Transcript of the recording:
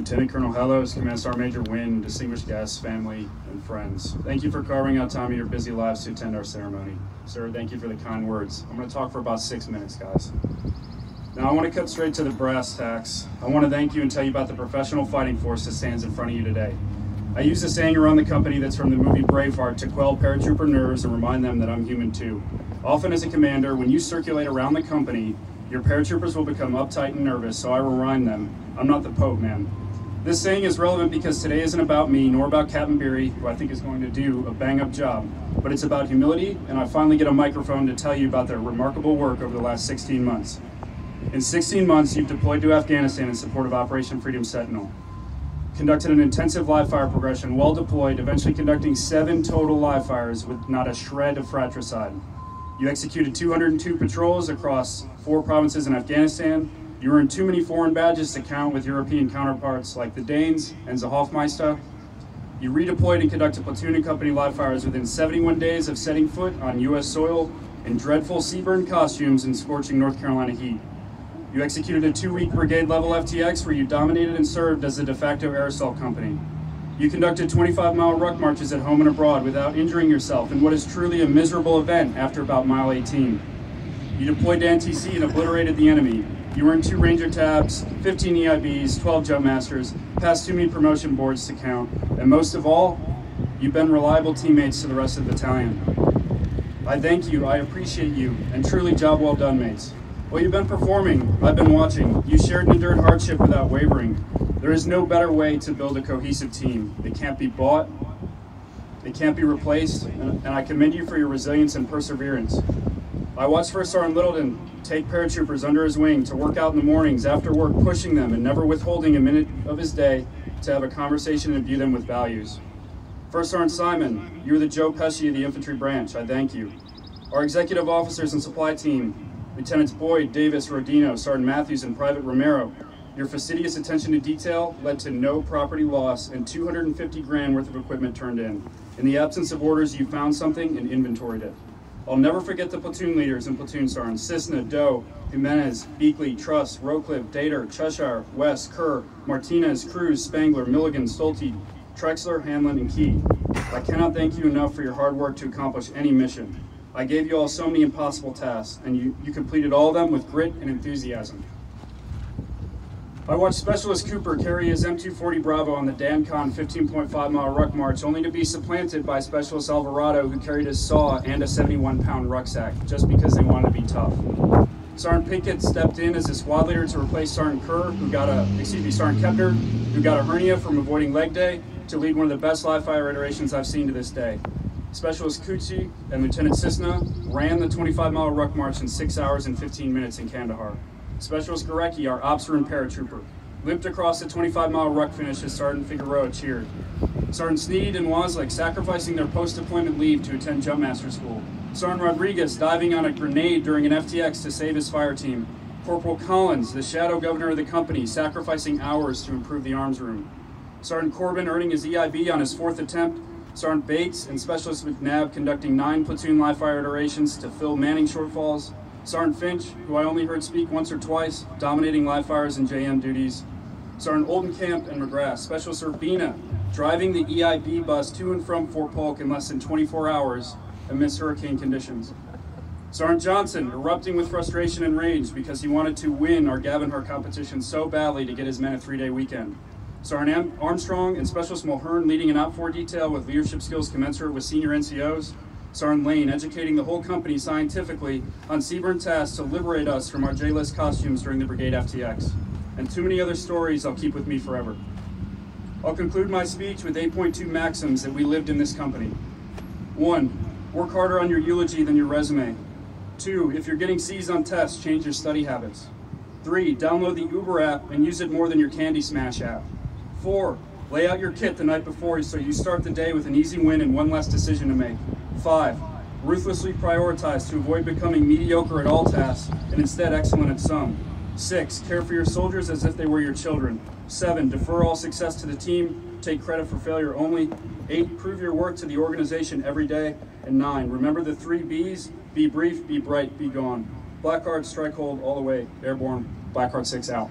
Lieutenant Colonel Hellos, Command Sergeant Major Wynn, distinguished guests, family, and friends. Thank you for carving out time of your busy lives to attend our ceremony. Sir, thank you for the kind words. I'm going to talk for about 6 minutes, guys. Now, I want to cut straight to the brass tacks. I want to thank you and tell you about the professional fighting force that stands in front of you today. I use a saying around the company that's from the movie Braveheart to quell paratrooper nerves and remind them that I'm human too. Often as a commander, when you circulate around the company, your paratroopers will become uptight and nervous, so I remind them, I'm not the Pope, man. This saying is relevant because today isn't about me, nor about Captain Beery, who I think is going to do a bang-up job, but it's about humility, and I finally get a microphone to tell you about their remarkable work over the last 16 months. In 16 months, you've deployed to Afghanistan in support of Operation Freedom Sentinel, conducted an intensive live fire progression, well deployed, eventually conducting 7 total live fires with not a shred of fratricide. You executed 202 patrols across 4 provinces in Afghanistan. You earned too many foreign badges to count with European counterparts like the Danes and the Hofmeister. You redeployed and conducted platoon and company live fires within 71 days of setting foot on U.S. soil in dreadful sea-burned costumes and scorching North Carolina heat. You executed a 2-week brigade-level FTX where you dominated and served as the de facto air assault company. You conducted 25-mile ruck marches at home and abroad without injuring yourself in what is truly a miserable event after about mile 18. You deployed to NTC and obliterated the enemy. You earned 2 Ranger tabs, 15 EIBs, 12 jump masters, passed too many promotion boards to count, and most of all, you've been reliable teammates to the rest of the battalion. I thank you, I appreciate you, and truly job well done, mates. Well, you've been performing, I've been watching. You shared and endured hardship without wavering. There is no better way to build a cohesive team. They can't be bought, they can't be replaced, and I commend you for your resilience and perseverance. I watched First Sergeant Littleton take paratroopers under his wing to work out in the mornings, after work, pushing them and never withholding a minute of his day to have a conversation and imbue them with values. First Sergeant Simon, you were the Joe Pesci of the infantry branch. I thank you. Our executive officers and supply team, Lieutenants Boyd, Davis, Rodino, Sergeant Matthews, and Private Romero, your fastidious attention to detail led to no property loss and 250 grand worth of equipment turned in. In the absence of orders, you found something and inventoried it. I'll never forget the platoon leaders and platoon sergeants: Cisna, Doe, Jimenez, Beakley, Truss, Rowcliffe, Dater, Cheshire, West, Kerr, Martinez, Cruz, Spangler, Milligan, Stolte, Trexler, Hanlon, and Key. I cannot thank you enough for your hard work to accomplish any mission. I gave you all so many impossible tasks, and you completed all of them with grit and enthusiasm. I watched Specialist Cooper carry his M240 Bravo on the DanCon 15.5-mile ruck march, only to be supplanted by Specialist Alvarado, who carried his saw and a 71-pound rucksack, just because they wanted to be tough. Sergeant Pinkett stepped in as a squad leader to replace Sergeant Sergeant Kepner, who got a hernia from avoiding leg day, to lead one of the best live fire iterations I've seen to this day. Specialist Kuchi and Lieutenant Cisna ran the 25-mile ruck march in 6 hours and 15 minutes in Kandahar. Specialist Gorecki, our officer and paratrooper, limped across the 25-mile ruck finish as Sergeant Figueroa cheered. Sergeant Sneed and Wozlik sacrificing their post-deployment leave to attend Jump Master School. Sergeant Rodriguez diving on a grenade during an FTX to save his fire team. Corporal Collins, the shadow governor of the company, sacrificing hours to improve the arms room. Sergeant Corbin earning his EIB on his 4th attempt. Sergeant Bates and Specialist McNabb conducting 9 platoon live fire iterations to fill manning shortfalls. Sergeant Finch, who I only heard speak once or twice, dominating live fires and JM duties. Sergeant Oldenkamp and McGrath. Specialist Urbina, driving the EIB bus to and from Fort Polk in less than 24 hours amidst hurricane conditions. Sergeant Johnson, erupting with frustration and rage because he wanted to win our Gavenhart competition so badly to get his men a 3-day weekend. Sergeant Armstrong and Specialist Mulhern leading an OPFOR detail with leadership skills commensurate with senior NCOs. Sergeant Lane educating the whole company scientifically on sea-burn tasks to liberate us from our J-list costumes during the brigade FTX. And too many other stories I'll keep with me forever. I'll conclude my speech with 8.2 maxims that we lived in this company. 1, work harder on your eulogy than your resume. 2, if you're getting C's on tests, change your study habits. 3, download the Uber app and use it more than your Candy Smash app. 4, lay out your kit the night before so you start the day with an easy win and one less decision to make. 5, ruthlessly prioritize to avoid becoming mediocre at all tasks and instead excellent at some. 6, care for your soldiers as if they were your children. 7, defer all success to the team, take credit for failure only. 8, prove your worth to the organization every day. And 9, remember the 3 B's, be brief, be bright, be gone. Blackheart, strike hold all the way, airborne, Blackheart 6 out.